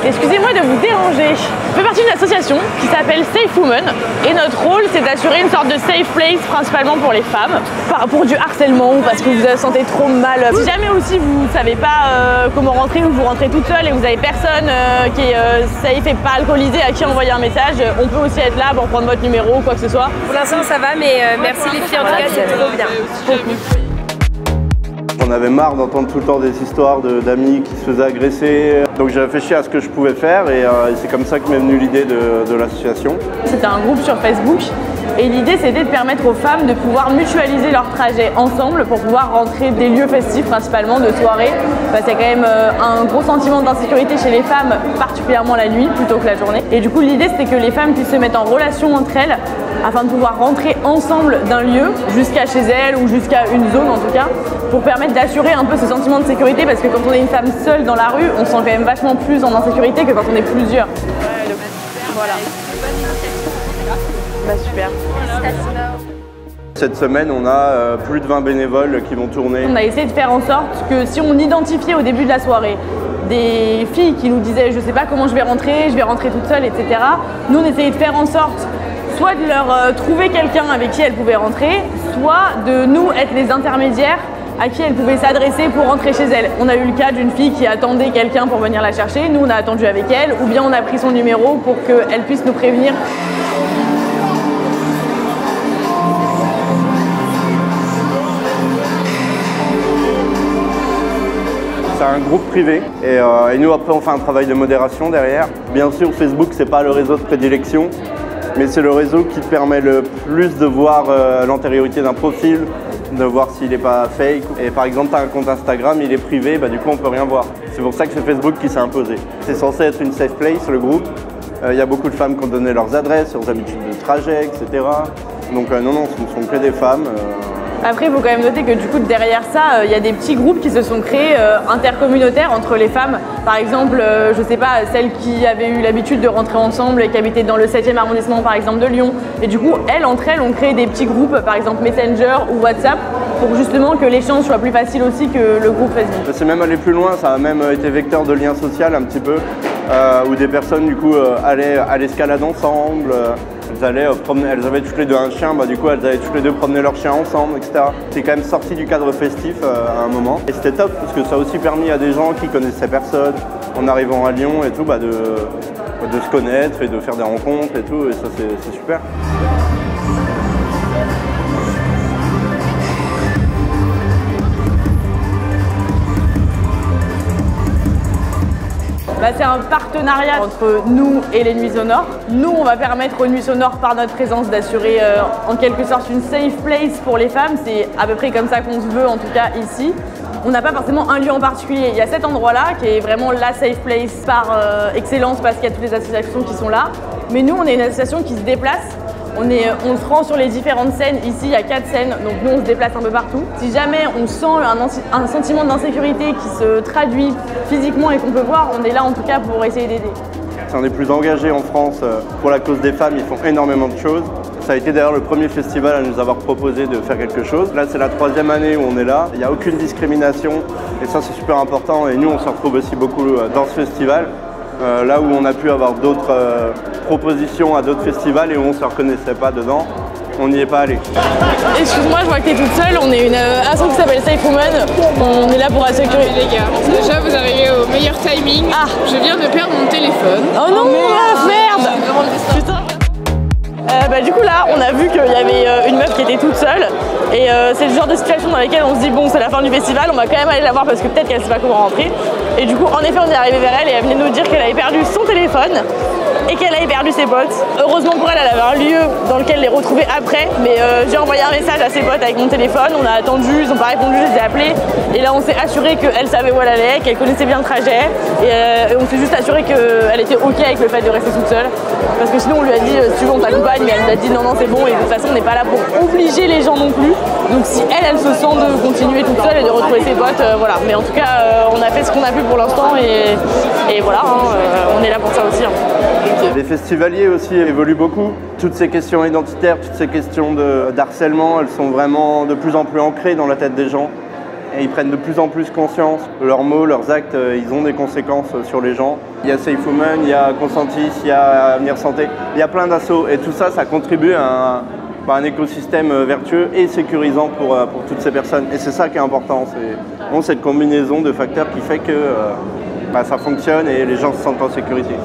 Excusez-moi de vous déranger. Je fais partie d'une association qui s'appelle Safe Women et notre rôle c'est d'assurer une sorte de safe place principalement pour les femmes, pour du harcèlement ou parce que vous vous sentez trop mal. Si jamais aussi vous ne savez pas comment rentrer ou vous rentrez toute seule et vous avez personne qui est safe et pas alcoolisé à qui envoyer un message, on peut aussi être là pour prendre votre numéro ou quoi que ce soit. Pour l'instant ça va mais merci les filles en tout cas, c'est trop bien. J'en avais marre d'entendre tout le temps des histoires d'amis qui se faisaient agresser. Donc j'ai réfléchi à ce que je pouvais faire et c'est comme ça que m'est venue l'idée de l'association. C'était un groupe sur Facebook et l'idée c'était de permettre aux femmes de pouvoir mutualiser leurs trajets ensemble pour pouvoir rentrer des lieux festifs, principalement de soirées. Parce qu'il y a quand même un gros sentiment d'insécurité chez les femmes, particulièrement la nuit plutôt que la journée. Et du coup l'idée c'était que les femmes puissent se mettre en relation entre elles afin de pouvoir rentrer ensemble d'un lieu jusqu'à chez elles ou jusqu'à une zone en tout cas, pour permettre d'assurer un peu ce sentiment de sécurité parce que quand on est une femme seule dans la rue, on se sent quand même vachement plus en insécurité que quand on est plusieurs. Ouais, voilà. Bah super. Cette semaine, on a plus de 20 bénévoles qui vont tourner. On a essayé de faire en sorte que si on identifiait au début de la soirée des filles qui nous disaient je sais pas comment je vais rentrer toute seule, etc. Nous on essayait de faire en sorte soit de leur trouver quelqu'un avec qui elles pouvaient rentrer, soit de nous être les intermédiaires à qui elles pouvaient s'adresser pour rentrer chez elles. On a eu le cas d'une fille qui attendait quelqu'un pour venir la chercher, nous on a attendu avec elle, ou bien on a pris son numéro pour qu'elle puisse nous prévenir. C'est un groupe privé et nous après on fait un travail de modération derrière. Bien sûr Facebook c'est pas le réseau de prédilection, mais c'est le réseau qui permet le plus de voir l'antériorité d'un profil, de voir s'il n'est pas fake. Et par exemple, tu as un compte Instagram, il est privé, bah, du coup on peut rien voir. C'est pour ça que c'est Facebook qui s'est imposé. C'est censé être une safe place, le groupe. Il y a beaucoup de femmes qui ont donné leurs adresses, leurs habitudes de trajet, etc. Donc non, ce ne sont que des femmes. Après, il faut quand même noter que du coup, derrière ça, il y a des petits groupes qui se sont créés intercommunautaires entre les femmes. Par exemple, je sais pas, celles qui avaient eu l'habitude de rentrer ensemble et qui habitaient dans le 7e arrondissement, par exemple, de Lyon. Et du coup, entre elles, ont créé des petits groupes, par exemple Messenger ou WhatsApp, pour justement que l'échange soit plus facile aussi que le groupe Facebook. C'est même allé plus loin, ça a même été vecteur de lien social un petit peu, où des personnes du coup allaient à l'escalade ensemble. Elles avaient toutes les deux un chien, du coup elles allaient toutes les deux promener leur chien ensemble, etc. C'est quand même sorti du cadre festif à un moment. Et c'était top parce que ça a aussi permis à des gens qui connaissaient personne, en arrivant à Lyon et tout, de se connaître et de faire des rencontres et tout, et ça c'est super. C'est un partenariat entre nous et les Nuits Sonores. Nous, on va permettre aux Nuits Sonores, par notre présence, d'assurer en quelque sorte une safe place pour les femmes. C'est à peu près comme ça qu'on se veut, en tout cas ici. On n'a pas forcément un lieu en particulier. Il y a cet endroit-là qui est vraiment la safe place par excellence parce qu'il y a toutes les associations qui sont là. Mais nous, on est une association qui se déplace. On se rend sur les différentes scènes. Ici, il y a 4 scènes, donc nous, on se déplace un peu partout. Si jamais on sent un sentiment d'insécurité qui se traduit physiquement et qu'on peut voir, on est là en tout cas pour essayer d'aider. C'est un des plus engagés en France pour la cause des femmes. Ils font énormément de choses. Ça a été d'ailleurs le premier festival à nous avoir proposé de faire quelque chose. Là, c'est la 3e année où on est là. Il n'y a aucune discrimination et ça, c'est super important. Et nous, on se retrouve aussi beaucoup dans ce festival. Là où on a pu avoir d'autres propositions à d'autres festivals et où on ne se reconnaissait pas dedans, on n'y est pas allé. Excuse-moi, je vois que tu es toute seule, on est une association qui s'appelle Safe Women, on est là pour assurer... Les gars, déjà vous arrivez au meilleur timing, je viens de perdre mon téléphone. Oh non, merde, putain. Du coup là, on a vu qu'il y avait une meuf qui était toute seule et c'est le genre de situation dans laquelle on se dit bon c'est la fin du festival, on va quand même aller la voir parce que peut-être qu'elle sait pas comment rentrer. Et du coup en effet on est arrivé vers elle et elle venait nous dire qu'elle avait perdu son téléphone et qu'elle avait perdu ses potes. Heureusement pour elle, elle avait un lieu dans lequel les retrouver après, mais j'ai envoyé un message à ses potes avec mon téléphone, on a attendu, ils n'ont pas répondu, je les ai appelés et là on s'est assuré qu'elle savait où elle allait, qu'elle connaissait bien le trajet et on s'est juste assuré qu'elle était ok avec le fait de rester toute seule parce que sinon on lui a dit si tu veux on t'accompagne, mais elle nous a dit non c'est bon et de toute façon on n'est pas là pour obliger les gens non plus, donc si elle se sent de continuer toute seule et de retrouver ses potes, voilà, mais en tout cas on a fait ce qu'on a pu pour l'instant et voilà, on est là pour ça aussi. Les festivaliers aussi évoluent beaucoup. Toutes ces questions identitaires, toutes ces questions d'harcèlement, elles sont vraiment de plus en plus ancrées dans la tête des gens. et ils prennent de plus en plus conscience. Leurs mots, leurs actes, ils ont des conséquences sur les gens. Il y a Safe Women, il y a Consentis, il y a Avenir Santé, il y a plein d'assauts et tout ça, ça contribue à un écosystème vertueux et sécurisant pour toutes ces personnes. Et c'est ça qui est important, c'est cette combinaison de facteurs qui fait que ça fonctionne et les gens se sentent en sécurité.